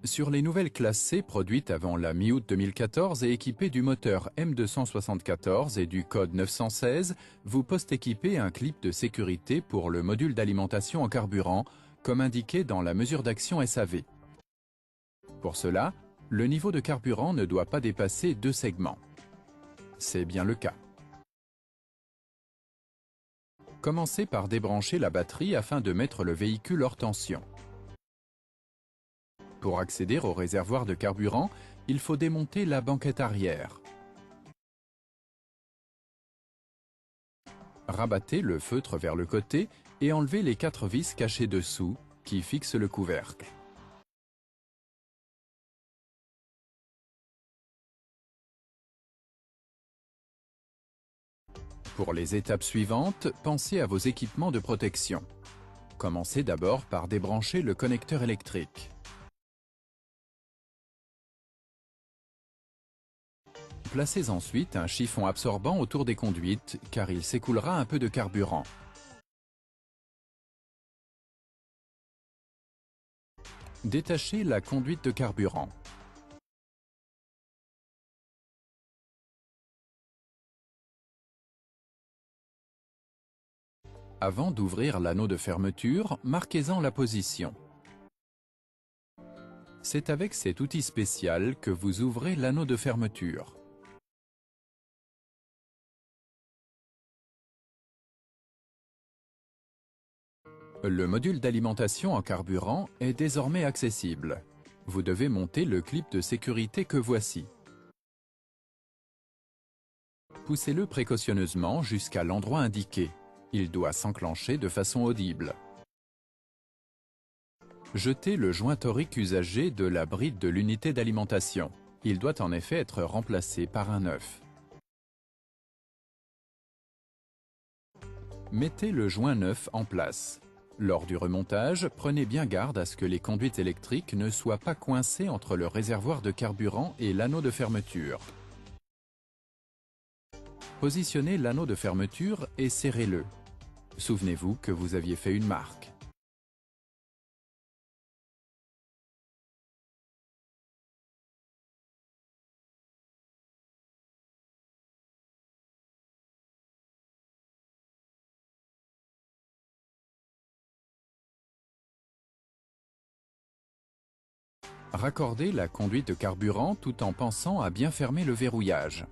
Sur les nouvelles classes C produites avant la mi-août 2014 et équipées du moteur M274 et du code 916, vous post-équipez un clip de sécurité pour le module d'alimentation en carburant, comme indiqué dans la mesure d'action SAV. Pour cela, le niveau de carburant ne doit pas dépasser 2 segments. C'est bien le cas. Commencez par débrancher la batterie afin de mettre le véhicule hors tension. Pour accéder au réservoir de carburant, il faut démonter la banquette arrière. Rabattez le feutre vers le côté et enlevez les 4 vis cachées dessous qui fixent le couvercle. Pour les étapes suivantes, pensez à vos équipements de protection. Commencez d'abord par débrancher le connecteur électrique. Placez ensuite un chiffon absorbant autour des conduites, car il s'écoulera un peu de carburant. Détachez la conduite de carburant. Avant d'ouvrir l'anneau de fermeture, marquez-en la position. C'est avec cet outil spécial que vous ouvrez l'anneau de fermeture. Le module d'alimentation en carburant est désormais accessible. Vous devez monter le clip de sécurité que voici. Poussez-le précautionneusement jusqu'à l'endroit indiqué. Il doit s'enclencher de façon audible. Jetez le joint torique usagé de la bride de l'unité d'alimentation. Il doit en effet être remplacé par un neuf. Mettez le joint neuf en place. Lors du remontage, prenez bien garde à ce que les conduites électriques ne soient pas coincées entre le réservoir de carburant et l'anneau de fermeture. Positionnez l'anneau de fermeture et serrez-le. Souvenez-vous que vous aviez fait une marque. Raccordez la conduite de carburant tout en pensant à bien fermer le verrouillage.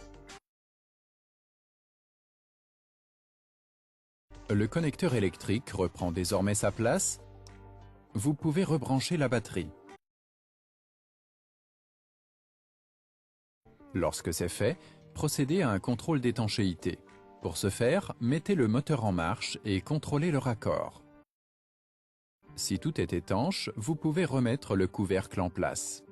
Le connecteur électrique reprend désormais sa place. Vous pouvez rebrancher la batterie. Lorsque c'est fait, procédez à un contrôle d'étanchéité. Pour ce faire, mettez le moteur en marche et contrôlez le raccord. Si tout est étanche, vous pouvez remettre le couvercle en place.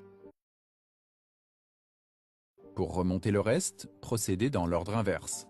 Pour remonter le reste, procédez dans l'ordre inverse.